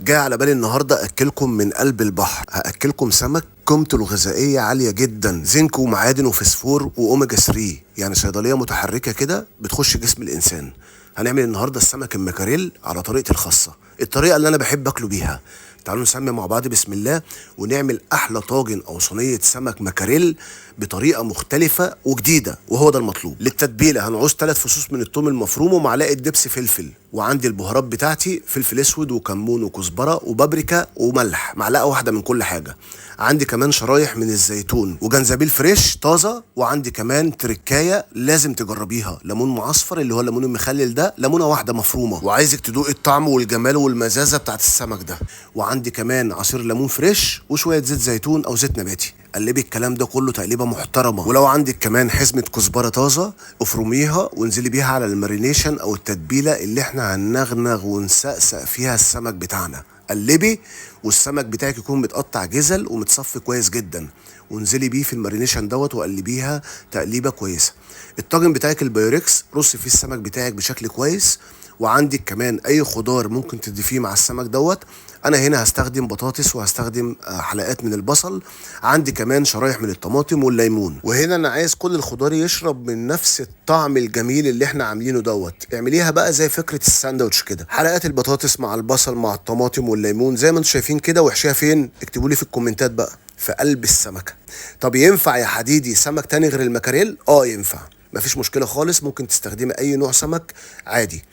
جاي على بالي النهارده اكلكم من قلب البحر، هاكلكم سمك قيمته الغذائيه عاليه جدا، زنك ومعادن وفسفور واوميجا 3، يعني صيدليه متحركه كده بتخش جسم الانسان. هنعمل النهارده السمك المكاريل على طريقتي الخاصه، الطريقه اللي انا بحب اكله بيها. تعالوا نسمي مع بعض بسم الله ونعمل احلى طاجن او صينيه سمك مكاريل بطريقه مختلفه وجديده، وهو ده المطلوب. للتتبيله هنعوز 3 فصوص من الثوم المفروم ومعلقه دبس فلفل، وعندي البهارات بتاعتي فلفل اسود وكمون وكزبره وبابريكا وملح، معلقه واحده من كل حاجه. عندي كمان شرايح من الزيتون وجنزبيل فريش طازه، وعندي كمان تركايه لازم تجربيها، ليمون معصفر اللي هو الليمون المخلل ده، ليمونه واحده مفرومه، وعايزك تدوقي الطعم والجمال والمزازه بتاعت السمك ده. وعندي كمان عصير ليمون فريش وشويه زيت زيتون او زيت نباتي. قلبي الكلام ده كله تقليبه محترمه، ولو عندك كمان حزمه كزبره طازه افرميها وانزلي بيها على المارينيشن او التتبيله اللي احنا هنغنغ ونسقسق فيها السمك بتاعنا. قلبي والسمك بتاعك يكون متقطع جزل ومتصفي كويس جدا، وانزلي بيه في المارينيشن دوت وقلبيها تقليبه كويسه. الطاجن بتاعك البايركس رصي فيه السمك بتاعك بشكل كويس، وعندك كمان اي خضار ممكن تضيفيه مع السمك دوت. انا هنا هستخدم بطاطس وهستخدم حلقات من البصل، عندي كمان شرايح من الطماطم والليمون. وهنا انا عايز كل الخضار يشرب من نفس الطعم الجميل اللي احنا عاملينه دوت. اعمليها بقى زي فكره الساندوتش كده، حلقات البطاطس مع البصل مع الطماطم والليمون زي ما انتم شايفين كده، واحشيها فين؟ اكتبوا لي في الكومنتات بقى. في قلب السمكه. طب ينفع يا حديدي سمك تاني غير المكاريل؟ ينفع، مفيش مشكله خالص، ممكن تستخدمي اي نوع سمك عادي.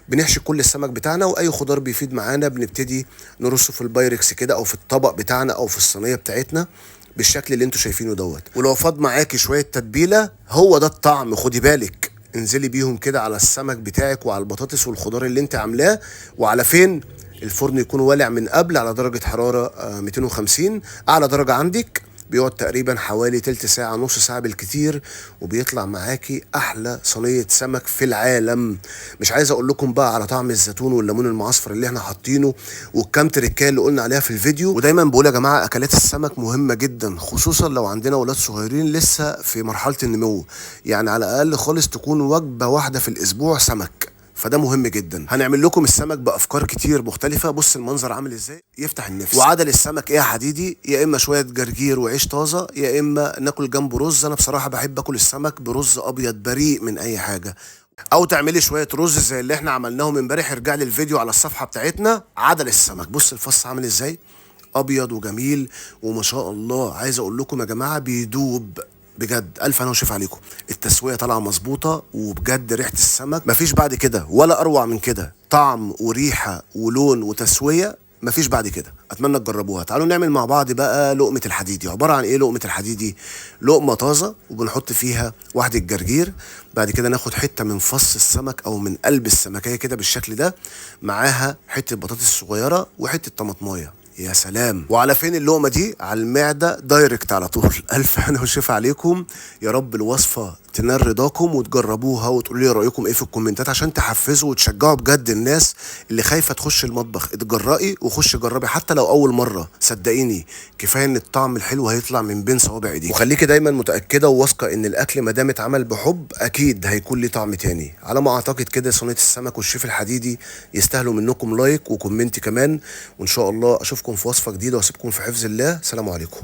بنحشي كل السمك بتاعنا واي خضار بيفيد معانا بنبتدي نرصه في البايركس كده او في الطبق بتاعنا او في الصينيه بتاعتنا بالشكل اللي انتوا شايفينه دوت. ولو فاض معاكي شويه تتبيله هو ده الطعم، خدي بالك، انزلي بيهم كده على السمك بتاعك وعلى البطاطس والخضار اللي انت عاملاه. وعلى فين؟ الفرن يكون والع من قبل على درجه حراره 250، اعلى درجه عندك. بيقعد تقريبا حوالي تلت ساعة نص ساعة بالكتير، وبيطلع معاكي أحلى صينية سمك في العالم. مش عايز أقول لكم بقى على طعم الزيتون والليمون المعصفر اللي احنا حاطينه والكام تركايه اللي قلنا عليها في الفيديو. ودايما بقول يا جماعة أكلات السمك مهمة جدا، خصوصا لو عندنا ولاد صغيرين لسه في مرحلة النمو، يعني على الأقل خالص تكون وجبة واحدة في الأسبوع سمك، فده مهم جدا. هنعمل لكم السمك بافكار كتير مختلفه، بص المنظر عامل ازاي يفتح النفس. وعدل السمك ايه يا حديدي؟ يا اما شويه جرجير وعيش طازه، يا اما ناكل جنبه رز. انا بصراحه بحب اكل السمك برز ابيض بريء من اي حاجه، او تعملي شويه رز زي اللي احنا عملناهم امبارح. ارجع لي الفيديو على الصفحه بتاعتنا عدل السمك. بص الفص عامل ازاي، ابيض وجميل وما شاء الله. عايز اقول لكم يا جماعه بيدوب بجد، الف انا وشيف عليكم. التسويه طالعه مظبوطه، وبجد ريحه السمك مفيش بعد كده ولا اروع من كده، طعم وريحه ولون وتسويه مفيش بعد كده. اتمنى تجربوها. تعالوا نعمل مع بعض بقى لقمه الحديدي. عباره عن ايه لقمه الحديدي؟ لقمه طازه وبنحط فيها واحده جرجير، بعد كده ناخد حته من فص السمك او من قلب السمكيه كده بالشكل ده، معاها حته بطاطس صغيره وحته طماطمايه. يا سلام. وعلى فين اللقمه دي؟ على المعده دايركت على طول. الف انا وشيف عليكم. يا رب الوصفه تنال رضاكم وتجربوها وتقولوا لي رايكم ايه في الكومنتات عشان تحفزوا وتشجعوا بجد الناس اللي خايفه تخش المطبخ. اتجرئي وخش جربي حتى لو اول مره، صدقيني كفايه ان الطعم الحلو هيطلع من بين صوابع ايديك. وخليكي دايما متاكده وواثقه ان الاكل ما دام اتعمل بحب اكيد هيكون ليه طعم تاني. على ما اعتقد كده صينيه السمك والشيف الحديدي يستاهلوا منكم لايك وكومنت كمان، وان شاء الله اشوفكم في وصفه جديده واسيبكم في حفظ الله. سلام عليكم.